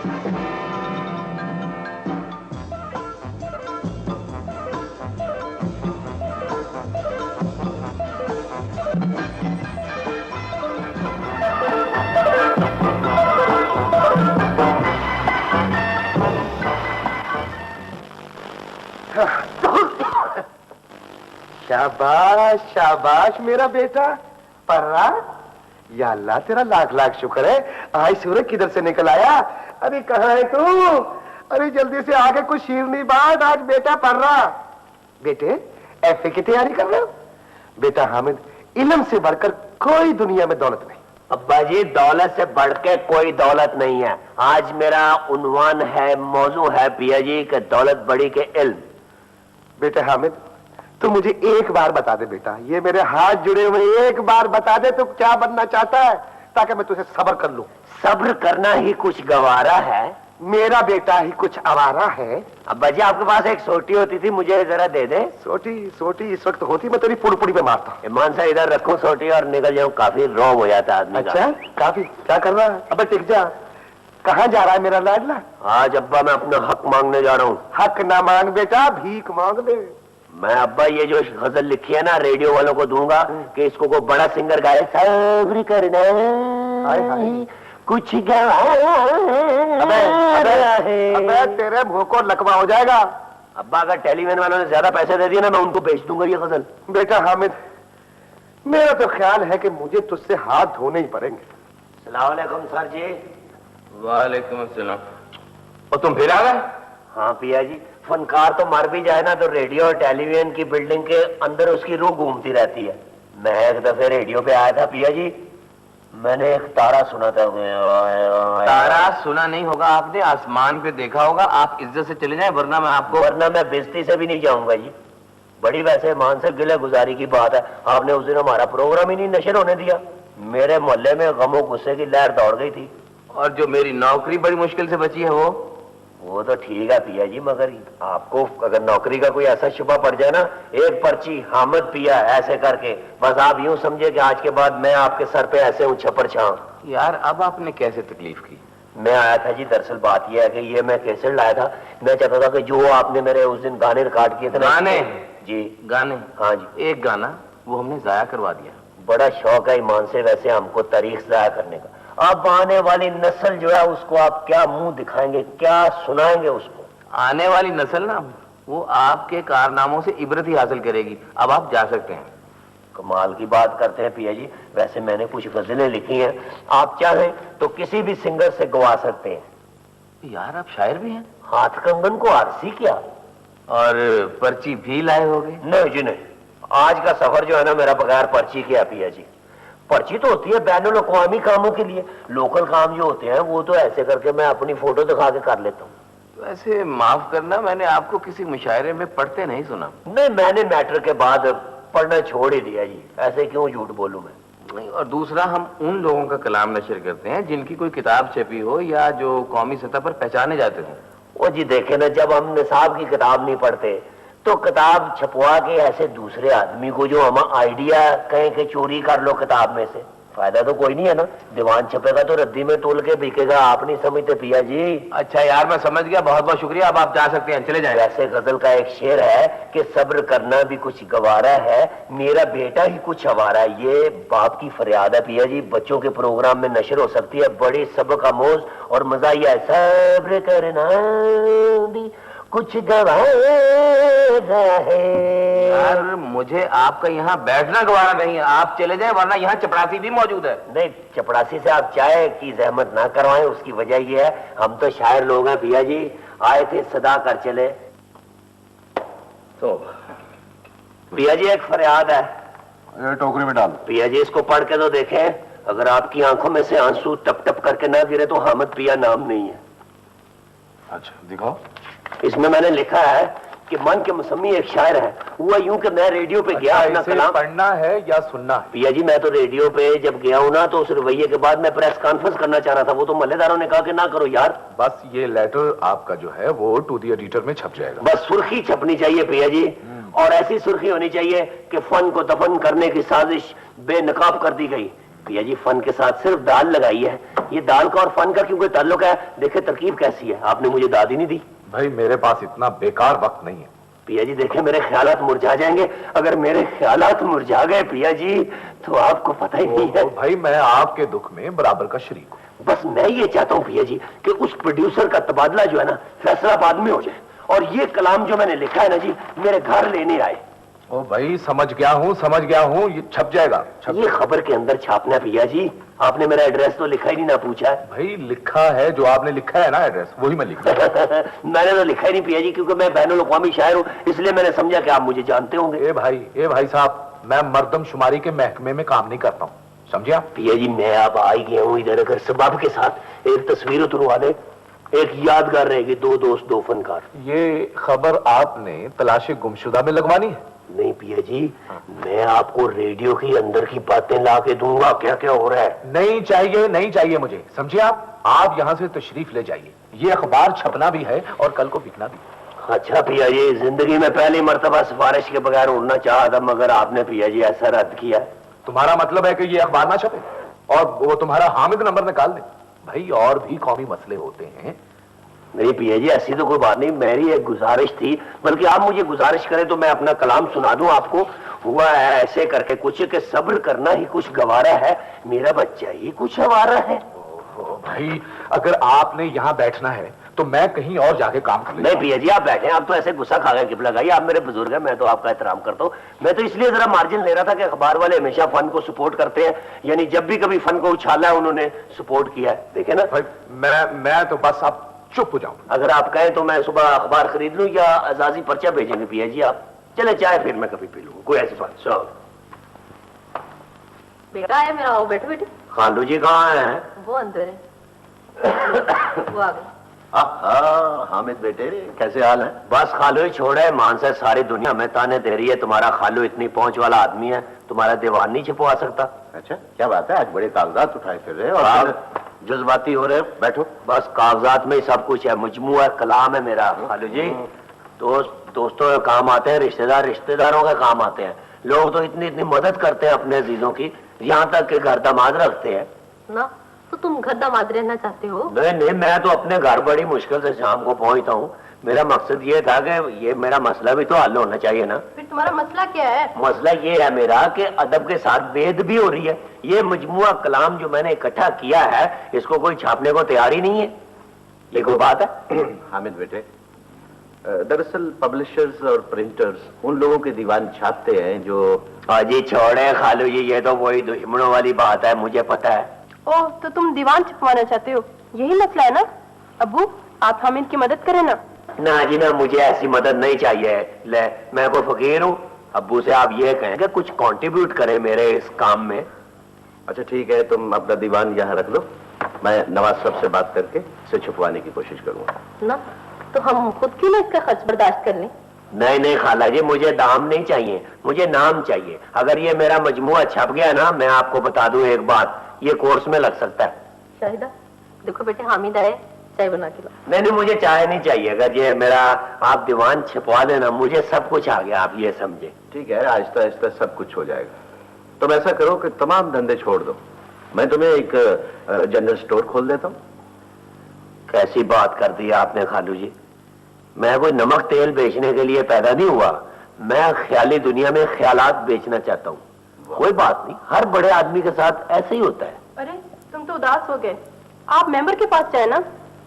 शाबाश शाबाश मेरा बेटा पर्रा। या अल्लाह तेरा लाख लाख शुक्र है। आज सूरज किधर से निकल आया? अरे कहाँ है तू? अरे जल्दी से आके कुछ शीरनी बात। आज बेटा पर्रा। बेटे एफए की तैयारी कर रहे हो? बेटा हामिद, इल्म से बढ़कर कोई दुनिया में दौलत नहीं। अब्बा जी, दौलत से बढ़ के कोई दौलत नहीं है। आज मेरा उन्वान है, मौजू है पिया जी कि दौलत बड़ी के इल्म। बेटे हामिद, तू मुझे एक बार बता दे बेटा, ये मेरे हाथ जुड़े हुए, एक बार बता दे तू क्या बनना चाहता है, ताकि मैं तुझे सब्र कर लूं। सब्र करना ही कुछ गवारा है। मेरा बेटा ही कुछ आवारा है। अब्बा जी, आपके पास एक सोटी होती थी, मुझे जरा दे दे। सोटी सोटी इस वक्त होती, मैं तेरी पुड़पुड़ी में मारता। ईमान से इधर रखूं सोटी और निकल जाऊं, काफी रोग हो जाता है आदमी। अच्छा काफी क्या कर रहा है? अबे टिक जा। कहाँ जा रहा है मेरा लाडला? आज अब्बा मैं अपना हक मांगने जा रहा हूँ। हक ना मांग बेटा, भीख मांग ले। मैं अब्बा ये जो गजल लिखी है ना, रेडियो वालों को दूंगा कि इसको कोई बड़ा सिंगर गाए। सब्र करना कुछ गवारा है। अबे तेरे मुंह को लकवा हो जाएगा। अब्बा अगर टेलीविजन वालों ने ज्यादा पैसे दे दिए ना, मैं उनको बेच दूंगा ये गजल। बेटा हामिद, मेरा तो ख्याल है कि मुझे तुझसे हाथ धोने ही पड़ेंगे। सलाम अलैकुम सर जी। वालेकुम अस्सलाम। और तुम फिर आ गए? हाँ पिया जी, फनकार तो मर भी जाए ना तो रेडियो और टेलीविजन की बिल्डिंग के अंदर उसकी रूह घूमती रहती है। मैं एक दफे रेडियो पे आया था पिया जी, मैंने एक तारा सुना था। तारा सुना नहीं होगा आपने, आसमान पे देखा होगा। आप इज्जत से चले जाएं, वरना मैं बेइज्जती से भी नहीं जाऊंगा जी। बड़ी वैसे मान से गिले गुजारी की बात है, आपने उस दिन हमारा प्रोग्राम ही नहीं नशर होने दिया। मेरे मोहल्ले में गमो गुस्से की लहर दौड़ गई थी। और जो मेरी नौकरी बड़ी मुश्किल से बची है वो तो ठीक है पिया जी, मगर आपको अगर नौकरी का कोई ऐसा शुबा पड़ जाए ना, एक पर्ची हामिद पिया ऐसे करके, बस आप यूं समझे कि आज के बाद मैं आपके सर पे ऐसे हूं छप्पर छांव। यार अब आपने कैसे तकलीफ की? मैं आया था जी, दरअसल बात यह है कि ये मैं कैसेट लाया था। मैं चाहता था कि जो आपने मेरे उस दिन गाने रिकॉर्ड किए थे ना। गाने? जी गाने? हाँ जी। एक गाना वो हमने जाया करवा दिया। बड़ा शौक है ईमान से वैसे हमको तारीख जाया करने का। अब आने वाली नस्ल जो है उसको आप क्या मुंह दिखाएंगे, क्या सुनाएंगे उसको? आने वाली नस्ल ना वो आपके कारनामों से इबरत ही हासिल करेगी। अब आप जा सकते हैं। कमाल की बात करते हैं पिया जी। वैसे मैंने कुछ गजलें लिखी हैं, आप चाहें तो किसी भी सिंगर से गवा सकते हैं। यार आप शायर भी हैं? हाथ कंगन को आरसी क्या? और पर्ची भी लाए होगे? नहीं जी नहीं, आज का सफर जो है ना मेरा बगैर पर्ची के है पिया जी। पर्ची तो होती है बैनुल अक़वामी कामों के लिए, लोकल काम जो होते हैं वो तो ऐसे करके मैं अपनी फोटो दिखा के कर लेता हूँ। वैसे माफ करना, मैंने आपको किसी मुशायरे में पढ़ते नहीं सुना। नहीं, मैंने मैटर के बाद पढ़ना छोड़ ही दिया जी, ऐसे क्यों झूठ बोलूं मैं। नहीं, और दूसरा हम उन लोगों का कलाम नशर करते हैं जिनकी कोई किताब छपी हो या जो कौमी सतह पर पहचाने जाते हो। वो जी देखे ना, जब हम निसाब की किताब नहीं पढ़ते तो किताब छपवा के ऐसे दूसरे आदमी को जो हम आइडिया कहें कि चोरी कर लो किताब में से, फायदा तो कोई नहीं है ना। दीवान छपेगा तो रद्दी में तोल के बिकेगा, आप नहीं समझते पिया जी। अच्छा यार मैं समझ गया, बहुत बहुत शुक्रिया। अब आप जा सकते हैं, चले जाएं। वैसे गजल का एक शेर है कि सब्र करना भी कुछ गवारा है, मेरा बेटा ही कुछ आवारा है। ये बाप की फरियाद है पिया जी, बच्चों के प्रोग्राम में नशर हो सकती है, बड़ी सबक आमोज और मजा ही है। सब्र करना भी कुछ गवारा है। यार मुझे आपका यहाँ बैठना गवारा नहीं है, आप चले जाएं, वरना यहाँ चपरासी भी मौजूद है। नहीं, चपरासी से आप चाय की जहमत ना करवाएं, उसकी वजह यह है हम तो शायर लोग हैं पिया जी, आए थे सदा कर चले। तो पिया जी एक फरियाद है, टोकरी में डाल। पिया जी इसको पढ़ के तो देखें, अगर आपकी आंखों में से आंसू टप टप करके ना गिरे तो हामिद पिया नाम नहीं है। अच्छा दिखाओ। इसमें मैंने लिखा है कि मन के मुसम्मी एक शायर है। हुआ यूं कि मैं रेडियो पे गया, अपना कलाम पढ़ना है या सुनना है? पिया जी मैं तो रेडियो पे जब गया हूं ना, तो उस रवैये के बाद मैं प्रेस कॉन्फ्रेंस करना चाह रहा था, वो तो मल्लेदारों ने कहा कि ना करो यार। बस ये लेटर आपका जो है वो टू द एडिटर में छप जाएगा। बस सुर्खी छपनी चाहिए पिया जी, और ऐसी सुर्खी होनी चाहिए कि फन को दफन करने की साजिश बेनकाब कर दी गई। पिया जी फन के साथ सिर्फ दाल लगाई है, ये दाल का और फन का क्यों कोई ताल्लुक है? देखे तरकीब कैसी है, आपने मुझे दाद ही नहीं दी। भाई मेरे पास इतना बेकार वक्त नहीं है। पिया जी देखे मेरे ख्यालात मुरझा जाएंगे, अगर मेरे ख्यालात मुरझा गए पिया जी तो आपको पता ही नहीं है। भाई मैं आपके दुख में बराबर का शरीक हूँ। बस मैं ये चाहता हूँ पिया जी कि उस प्रोड्यूसर का तबादला जो है ना फैसलाबाद में हो जाए, और ये कलाम जो मैंने लिखा है ना जी मेरे घर लेने आए। ओ भाई समझ गया हूँ, ये छप जाएगा। ये खबर के अंदर छापना पिया जी, आपने मेरा एड्रेस तो लिखा ही नहीं ना पूछा है। भाई लिखा है, जो आपने लिखा है ना एड्रेस, वही मैं लिखा मैंने तो लिखा ही नहीं पिया जी, क्योंकि मैं बैनुल अक़वामी शायर हूँ, इसलिए मैंने समझा कि आप मुझे जानते होंगे। ए भाई साहब, मैं मर्दमशुमारी के महकमे में काम नहीं करता हूँ, समझे आप? पिया जी मैं अब आ ही गया हूँ इधर, अगर सबब के साथ एक तस्वीर उतरवा दे, एक यादगार रहेगी, दो दोस्त दो फनकार। ये खबर आपने तलाशी गुमशुदा में लगवानी है? नहीं पिया जी, मैं आपको रेडियो के अंदर की बातें ला के दूंगा, क्या क्या हो रहा है। नहीं चाहिए मुझे, समझे आप यहाँ से तशरीफ ले जाइए। ये अखबार छपना भी है और कल को बिकना भी। अच्छा पिया जी, जिंदगी में पहली मर्तबा सिफारिश के बगैर उड़ना चाहा था, मगर आपने पिया जी ऐसा रद्द किया। तुम्हारा मतलब है कि ये अखबार ना छपे और वो तुम्हारा हामिद नंबर निकाल दे? भाई और भी कौमी मसले होते हैं। नहीं पिया जी ऐसी तो कोई बात नहीं, मेरी एक गुजारिश थी, बल्कि आप मुझे गुजारिश करें तो मैं अपना कलाम सुना दूं आपको। हुआ है ऐसे करके कुछ कि सब्र करना ही कुछ गवारा है, मेरा बच्चा ही कुछ हमारा है। भाई अगर आपने यहाँ बैठना है तो मैं कहीं और जाके काम कर। नहीं पिया जी आप बैठे, आप तो ऐसे गुस्सा खा गए कि लगाइए, आप मेरे बुजुर्ग हैं, मैं तो आपका एहतराम करता हूँ। मैं तो इसलिए जरा मार्जिन ले रहा था कि अखबार वाले हमेशा फन को सपोर्ट करते हैं, यानी जब भी कभी फन को उछाला है उन्होंने सपोर्ट किया है, देखे ना। भाई मैं तो बस आप चुप हो जाओ। अगर आप कहें तो मैं सुबह अखबार खरीद लूं या आजादी पर्चा भेजेंगे पिया जी आप? चले चाय फिर मैं कभी पी लूंगा, कोई ऐसी बात। सो बेटा है मेरा, आओ बैठो बेटे। खालू जी कहाँ है? वो अंदर है, वो आ गए। हामिद बेटे कैसे हाल है? बस खालू ही छोड़े, मान से सारी दुनिया में ताने दे रही है, तुम्हारा खालू इतनी पहुंच वाला आदमी है, तुम्हारा दीवान नहीं छपवा सकता। अच्छा क्या बात है, आज बड़े कागजात उठाए फिर रहे और जज्बाती हो रहे। बैठो, बस कागजात में ही सब कुछ है, मजमुआ कलाम है मेरा खालू जी। दोस्तों के काम आते हैं, रिश्तेदारों के काम आते हैं। लोग तो इतनी इतनी मदद करते हैं अपने अजीजों की, यहाँ तक कि घर दामाद रखते हैं ना। तो तुम घर दामाद रहना चाहते हो? नहीं, मैं तो अपने घर बड़ी मुश्किल से शाम को पहुंचता हूँ। मेरा मकसद ये था कि ये मेरा मसला भी तो हल होना चाहिए ना। फिर तुम्हारा मसला क्या है? मसला ये है मेरा कि अदब के साथ बेद भी हो रही है। ये मजमुआ कलाम जो मैंने इकट्ठा किया है, इसको कोई छापने को तैयार ही नहीं है। ये कोई बात है? हामिद बेटे, दरअसल पब्लिशर्स और प्रिंटर्स उन लोगों के दीवान छापते हैं जो। जी छोड़े खालू जी, ये तो वही दुश्मनों वाली बात है, मुझे पता है। ओह, तो तुम दीवान छपवाना चाहते हो, यही मसला है ना? अब्बू आप हामिद की मदद करें ना। ना जी ना, मुझे ऐसी मदद नहीं चाहिए। ले, मैं कोई फकीर हूँ? अब्बू से आप ये कहें कि कुछ कंट्रीब्यूट करें मेरे इस काम में। अच्छा ठीक है, तुम अपना दीवान यहाँ रख लो, मैं नवाज साहब से बात करके इसे छुपवाने की कोशिश करूंगा ना। तो हम खुद क्यों ना इसका खर्च बर्दाश्त कर लें? नहीं खाला जी, मुझे दाम नहीं चाहिए, मुझे नाम चाहिए। अगर ये मेरा मजमुआ छप गया ना, मैं आपको बता दूं एक बात, ये कोर्स में लग सकता है। शाहिदा देखो बेटे, हामिद आए, चाय बना के ला। नहीं, मुझे चाय नहीं चाहिए। अगर ये मेरा आप दीवान छपवा देना, मुझे सब कुछ आ गया, आप ये समझे। ठीक है, आहिस्ता आहिस्ता सब कुछ हो जाएगा। तुम ऐसा करो कि तमाम धंधे छोड़ दो, मैं तुम्हें एक जनरल स्टोर खोल देता हूँ। कैसी बात कर दी आपने खालू जी, मैं कोई नमक तेल बेचने के लिए पैदा नहीं हुआ, मैं ख्याली दुनिया में ख्यालात बेचना चाहता हूँ। कोई बात नहीं, हर बड़े आदमी के साथ ऐसे ही होता है। अरे तुम तो उदास हो गए, आप मेंबर के पास जाए ना।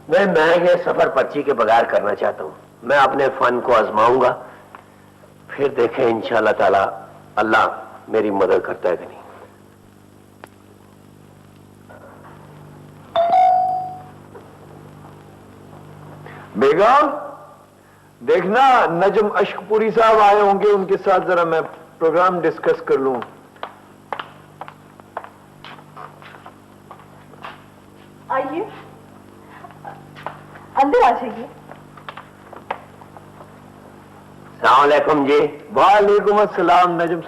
मैं ये सफर पर्ची के बगैर करना चाहता हूँ। मैं अपने फन को आजमाऊंगा, फिर देखें इंशाल्लाह ताला अल्लाह मेरी मदद करता है कि नहीं। बेगम देखना, नजम अश्कपुरी साहब आए होंगे, उनके साथ जरा मैं प्रोग्राम डिस्कस कर लूं। आइए, अंदर आ जाइए। अस्सलाम वालेकुम जी। वालेकुम अस्सलाम। नजम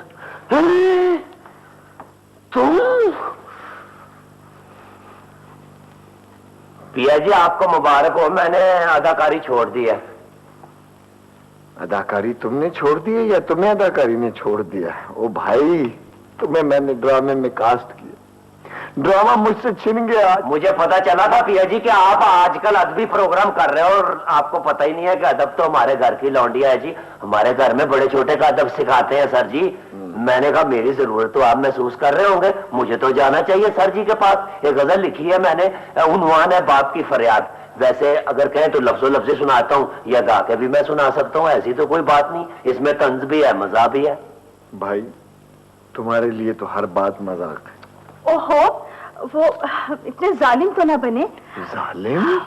तुम? पिया जी आपको मुबारक हो, मैंने अदाकारी छोड़ दी है। अदाकारी तुमने छोड़ दी है या तुम्हें अदाकारी ने छोड़ दिया? ओ भाई, तुम्हें मैंने ड्रामे में कास्ट किया, ड्रामा मुझसे छिन गया। मुझे पता चला था पिया जी कि आप आजकल अदबी प्रोग्राम कर रहे हो और आपको पता ही नहीं है कि अदब तो हमारे घर की लौंडिया है जी। हमारे घर में बड़े छोटे का अदब सिखाते हैं सर जी। मैंने कहा मेरी जरूरत तो आप महसूस कर रहे होंगे, मुझे तो जाना चाहिए सर जी के पास। एक गजल लिखी है मैंने, उन्वान है बाप की फरियाद। वैसे अगर कहें तो लफ्जों लफ्ज़ सुनाता हूँ या गा के भी मैं सुना सकता हूँ, ऐसी तो कोई बात नहीं। इसमें तंज भी है, मजा भी है। भाई तुम्हारे लिए तो हर बात मजाक है। ओहो, वो इतने जालिम तो ना बने। जालिम?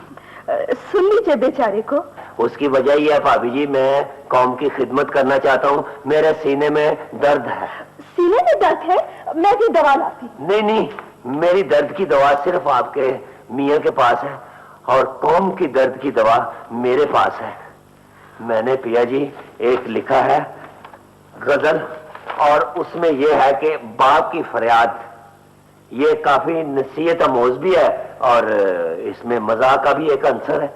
सुन लीजिए बेचारे को। उसकी वजह यह है भाभी जी, मैं कौम की खिदमत करना चाहता हूँ। मेरे सीने में दर्द है। सीने में दर्द है? मैं भी दवा लाती। नहीं नहीं, मेरी दर्द की दवा सिर्फ आपके मियाँ के पास है और कौम की दर्द की दवा मेरे पास है। मैंने पिया जी एक लिखा है गजल, और उसमें यह है कि बाप की फरियाद। ये काफी नसीहत आमोज भी है और इसमें मजाक का भी एक अंसर है।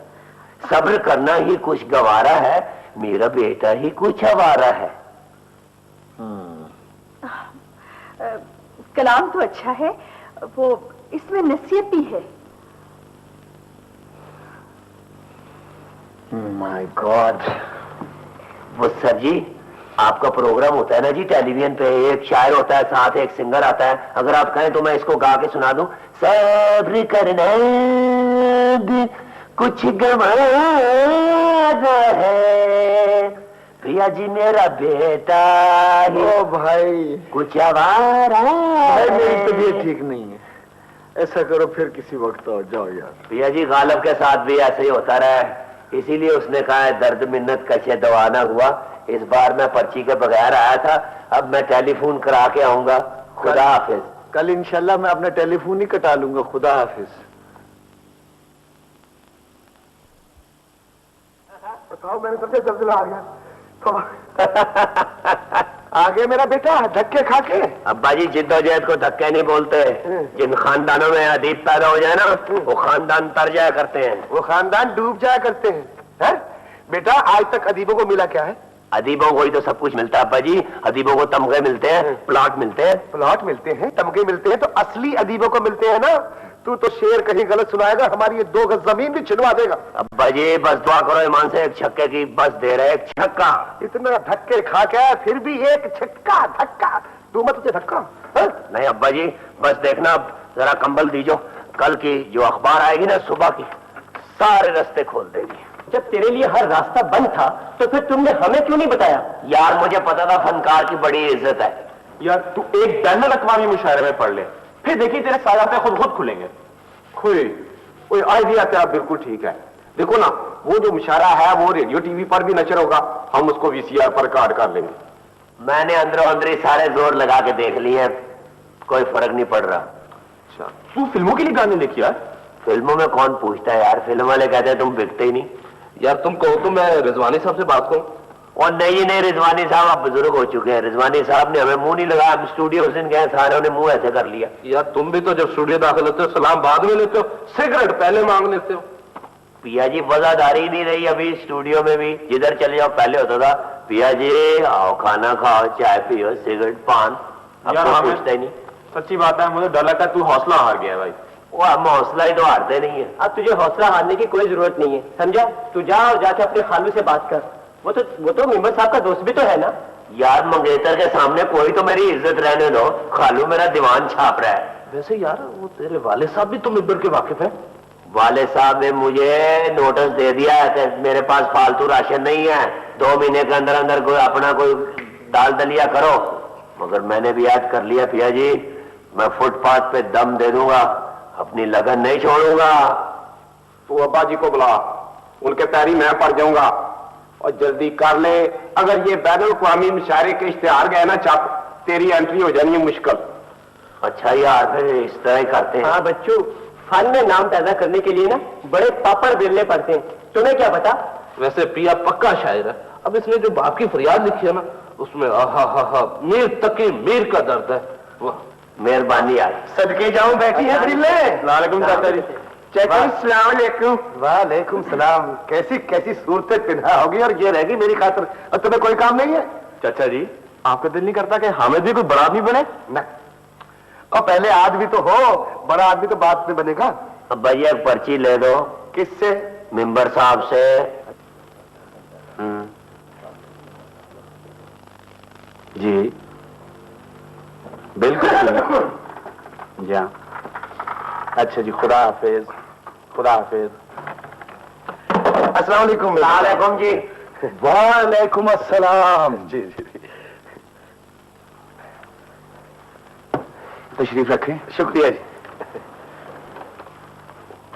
सब्र करना ही कुछ गवारा है, मेरा बेटा ही कुछ आवारा है। कलाम तो अच्छा है, वो इसमें नसीहत भी है। My God. वो सर जी, आपका प्रोग्राम होता है ना जी टेलीविजन पे, एक शायर होता है, साथ एक सिंगर आता है। अगर आप कहें तो मैं इसको गा के सुना दूं। सब्र करना भी कुछ गवारा है, प्रिया जी मेरा बेटा ही ओ भाई, कुछ आवारा भाई मेरी है। तबीयत ठीक नहीं है। ऐसा करो फिर किसी वक्त आओ, जाओ यार। प्रिया जी गालब के साथ भी ऐसे ही होता रहा है, इसीलिए उसने कहा है दर्द मिन्नत कशे दवा ना हुआ। इस बार मैं पर्ची के बगैर आया था, अब मैं टेलीफोन करा के आऊंगा। खुदा हाफिज। कल इंशाल्लाह मैं अपना टेलीफोन ही कटा लूंगा। खुदा हाफिज। बताओ, मैंने सबसे जल्दी आ गया। आगे मेरा बेटा धक्के खा के। अब्बा जी जिद्दोजहद को धक्के नहीं बोलते। जिन खानदानों में अदीब पैदा हो जाए ना, वो खानदान तर जाया करते हैं। वो खानदान डूब जाया करते हैं, हैं? बेटा आज तक अदीबों को मिला क्या है? अदीबों को ही तो सब कुछ मिलता है अब्बा जी। अदीबों को तमगे मिलते हैं, प्लॉट मिलते हैं। प्लॉट मिलते हैं, तमगे मिलते हैं, तो असली अदीबों को मिलते हैं ना। तू तो शेर कहीं गलत सुनाएगा, हमारी ये 2 गज जमीन भी छिनवा देगा। अब्बा जी बस दुआ करो ईमान से, एक छक्के की बस दे रहे, एक छक्का। इतना धक्के खा के आया, फिर भी एक छक्का धक्का। तू मत तुझे धक्का, हैं? नहीं अब्बा जी बस देखना, अब जरा कंबल दीजो, कल की जो अखबार आएगी ना सुबह की, सारे रास्ते खोल देगी। जब तेरे लिए हर रास्ता बंद था तो फिर तुमने हमें क्यों नहीं बताया? यार मुझे पता था फनकार की बड़ी इज्जत है। यार तू एक बैनुल अक़वामी मुशायरे में पढ़ ले, फिर देखिए तेरे सारे खुद खुलेंगे। कोई आइडिया तेरा बिल्कुल ठीक है। देखो ना, वो जो मुशायरा है वो रेडियो टीवी पर भी नशर होगा, हम उसको वीसीआर पर रिकॉर्ड कर लेंगे। मैंने अंदरों अंदरी सारे जोर लगा के देख लिए हैं, कोई फर्क नहीं पड़ रहा। अच्छा, तू फिल्मों के लिए गाने लिखी यार? फिल्मों में कौन पूछता है यार, फिल्म वाले कहते हैं तुम बिकते ही नहीं। यार तुम कहो तो मैं रिजवानी साहब से बात करूं। और नहीं रिजवानी साहब आप बुजुर्ग हो चुके हैं, रिजवानी साहब ने हमें मुंह नहीं लगाया। हम स्टूडियो उस दिन गए, सारों ने मुंह ऐसे कर लिया। यार तुम भी तो जब स्टूडियो दाखिल होते हो सलाम बाद में लेते हो, सिगरेट पहले मांग लेते हो। पिया जी वजादारी नहीं रही अभी स्टूडियो में भी, जिधर चले जाओ पहले होता था पिया जी आओ खाना खाओ चाय पियो सिगरेट पान, अब यार तो हमें पूछता ही नहीं। सच्ची बात है, मुझे डर लगता है तू हौसला हार गया है भाई। वो हम हौसला ही तो हारते नहीं है। अब तुझे हौसला हारने की कोई जरूरत नहीं है, समझा? तू जा और जाके अपने खालू से बात कर। वो तो मेंबर साहब का दोस्त भी तो है ना। यार मंगेतर के सामने कोई तो मेरी इज्जत रहने दो, खालू मेरा दीवान छाप रहा है। वैसे यार वो तेरे वाले साहब भी तो मिंबर के वाकिफ है। वाले साहब ने मुझे नोटिस दे दिया है कि मेरे पास फालतू राशन नहीं है, 2 महीने के अंदर अंदर कोई अपना कोई दाल दलिया करो। मगर मैंने भी याद कर लिया पिया जी, मैं फुटपाथ पे दम दे दूंगा, अपनी लगन नहीं छोड़ूंगा। तू अब्बा जी को बुला, उनके पैरी मैं पड़ जाऊंगा और जल्दी कर ले। अगर ये बैनुल अक़वामी मुशायरे के इश्तिहार गए ना छप, तेरी एंट्री हो जानी है मुश्किल। अच्छा यार फिर इस तरह ही करते हैं। हाँ बच्चों, फन में नाम पैदा करने के लिए ना बड़े पापड़ बेलने पड़ते हैं, तुम्हें क्या पता? वैसे प्रिया पक्का शायर है। अब इसने जो बाप की फरियाद लिखी है ना, उसमें आहा मीर तकी मीर का दर्द है। वाह मेहरबानी यार। सदके जाऊं, बैठी है दिल्ले। वालेकुम चाचा जी। वालेकुम सलाम। कैसी कैसी सूरतें पिन्हा होगी और ये रहेगी मेरी खातिर, और तुम्हें कोई काम नहीं है? चाचा जी आपका दिल नहीं करता कि हामिद भी कोई बड़ा आदमी बने? न, और पहले आदमी तो हो, बड़ा आदमी तो बाद में बनेगा। अब भैया एक पर्ची ले दो। किससे? मेंबर साहब से। जी बिल्कुल जी हाँ। अच्छा जी, खुदा हाफिज, खुदा हाफिज। अस्सलाम वालेकुम। वालेकुम जी। वालेकुम अस्सलाम। जी जी जी, तशरीफ रखें। शुक्रिया जी।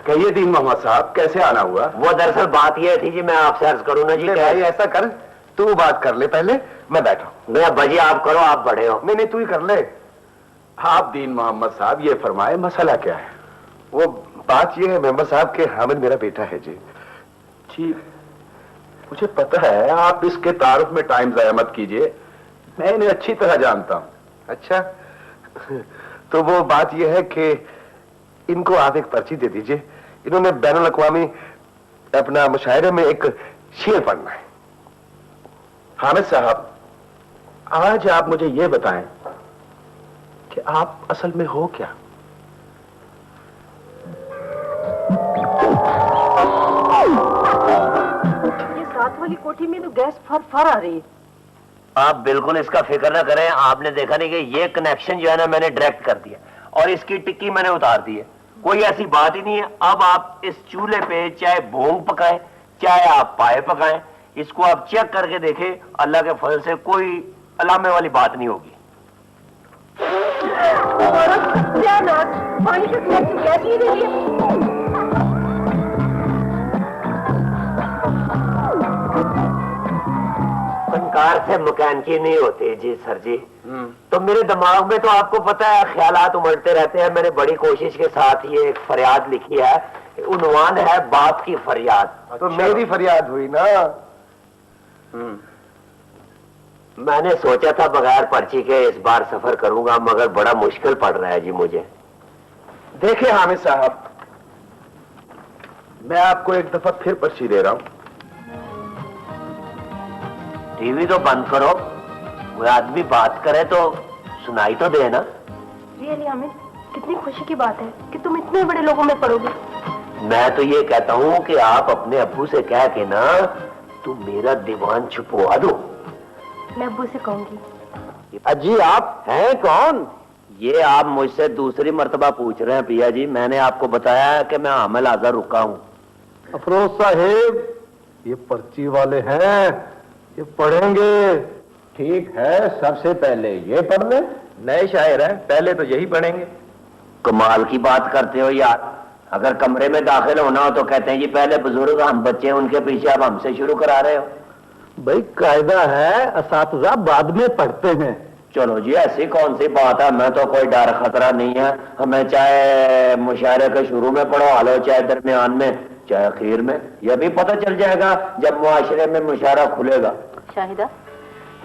कहिए दीन मोहम्मद साहब, कैसे आना हुआ? वो दरअसल बात ये थी जी, मैं आपसे अर्ज करूँ ना जी। नहीं भाई, ऐसा कर, तू बात कर ले पहले, मैं बैठा। नहीं अब्बा जी आप करो, आप बड़े हो। नहीं नहीं, तू ही कर ले। आप दीन मोहम्मद साहब ये फरमाए, मसला क्या है? वो बात ये है मेंबर साहब के हामिद मेरा बेटा है जी। जी मुझे पता है, आप इसके तारुफ में टाइम ज़ाया मत कीजिए, मैं इन्हें अच्छी तरह जानता हूं। अच्छा, तो वो बात ये है कि इनको आप एक पर्ची दे दीजिए। इन्होंने बैनुल अक़वामी अपना मुशायरे में एक शेर पढ़ना है। हामिद साहब, आज आप मुझे ये बताएं कि आप असल में हो क्या? ये साथ वाली कोठी में तो गैस फर आ रही है। आप बिल्कुल इसका फिक्र ना करें। आपने देखा नहीं कि ये कनेक्शन जो है ना मैंने डायरेक्ट कर दिया और इसकी टिक्की मैंने उतार दी है। कोई ऐसी बात ही नहीं है। अब आप इस चूल्हे पे चाहे भोंग पकाएं चाहे आप पाए पकाएं, इसको आप चेक करके देखें, अल्लाह के फजल से कोई अलामे वाली बात नहीं होगी। पानी का कनेक्शन गैस ही नहीं है। फनकार से मकैनिकी नहीं होते जी सर जी। तो मेरे दिमाग में तो आपको पता है ख्यालात उमड़ते रहते हैं। मैंने बड़ी कोशिश के साथ ये एक फरियाद लिखी है, उन्वान है बाप की फरियाद। तो मेरी फरियाद हुई ना। मैंने सोचा था बगैर पर्ची के इस बार सफर करूंगा, मगर बड़ा मुश्किल पड़ रहा है जी मुझे। देखिए हामिद साहब, मैं आपको एक दफा फिर पर्ची दे रहा हूं। टीवी तो बंद करो, वो आदमी बात करे तो सुनाई तो दे ना। रियली हामिद, कितनी खुशी की बात है कि तुम इतने बड़े लोगों में पड़ोगे। मैं तो ये कहता हूँ कि आप अपने अब्बू से कह के ना तुम मेरा दीवान छुपवा दो। मैं अब्बू से कहूंगी। अजी आप हैं कौन? ये आप मुझसे दूसरी मर्तबा पूछ रहे हैं पिया जी। मैंने आपको बताया कि मैं आमल आजर रुका हूँ। अफरोज साहेब, ये पर्ची वाले हैं, ये पढ़ेंगे। ठीक है, सबसे पहले ये पढ़ ले। नए शायर हैं, पहले तो यही पढ़ेंगे। कमाल की बात करते हो यार। अगर कमरे में दाखिल होना हो तो कहते हैं जी पहले बुजुर्ग, हम बच्चे उनके पीछे, अब हमसे शुरू करा रहे हो। भाई कायदा है, असातिज़ा बाद में पढ़ते हैं। चलो जी, ऐसी कौन सी बात है। मैं तो कोई डर खतरा नहीं है। हमें चाहे मुशायरे के शुरू में पढ़वा लो, चाहे दरमियान में, चाहे आखिर में। यह भी पता चल जाएगा जब मुआशरे में मुशायरा खुलेगा। शाहिदा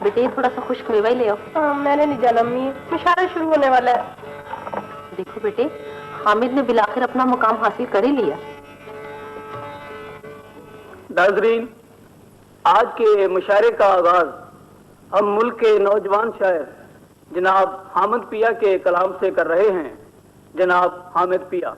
बेटे, थोड़ा सा खुश्क मेवा ही ले आओ। मैंने नहीं जाना अम्मी, मुशायरा शुरू होने वाला है। देखो बेटे, हामिद ने बिलाखिर अपना मुकाम हासिल कर ही लिया। नाज़रीन, आज के मुशायरे का आगाज हम मुल्क के नौजवान शायर जनाब हामिद पिया के कलाम से कर रहे हैं। जनाब हामिद पिया।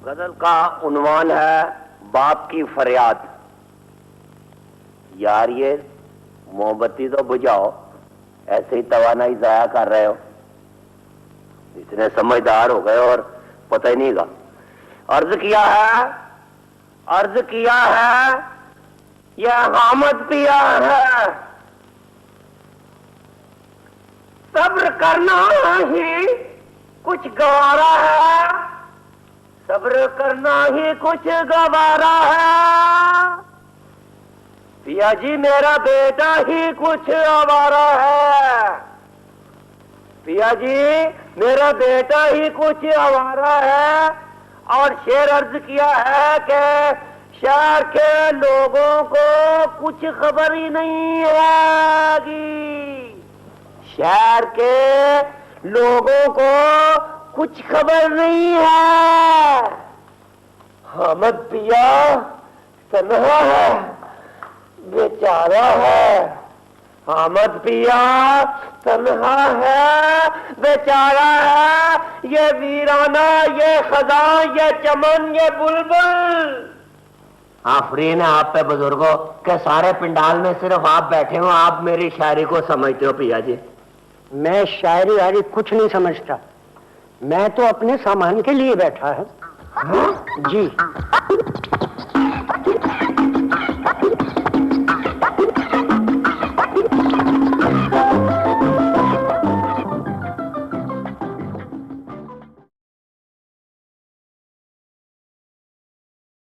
गजल का उन्वान है बाप की फरियाद। यार ये मोमबत्ती तो बुझाओ, ऐसे ही तवानाई जाया कर रहे हो। इतने समझदार हो गए और पता ही नहीं लगा। अर्ज किया है यह हामिद पिया है। सब्र करना ही कुछ गवारा है, सब्र करना ही कुछ गवारा है। पिया जी मेरा बेटा ही कुछ आवारा है। पिया जी मेरा बेटा ही कुछ आवारा है। और शेर अर्ज किया है कि शहर के लोगों को कुछ खबर ही नहीं आएगी। शहर के लोगों को कुछ खबर नहीं है। हामिद पिया तन्हा है, बेचारा है। हामिद पिया तन्हा है, बेचारा है। ये वीराना, ये खजा, ये चमन, ये बुलबुल। आफरीन है आप पे बुजुर्गों के सारे पिंडाल में सिर्फ आप बैठे हो, आप मेरी शायरी को समझते हो पिया जी। मैं शायरी वायरी कुछ नहीं समझता, मैं तो अपने सामान के लिए बैठा है। जी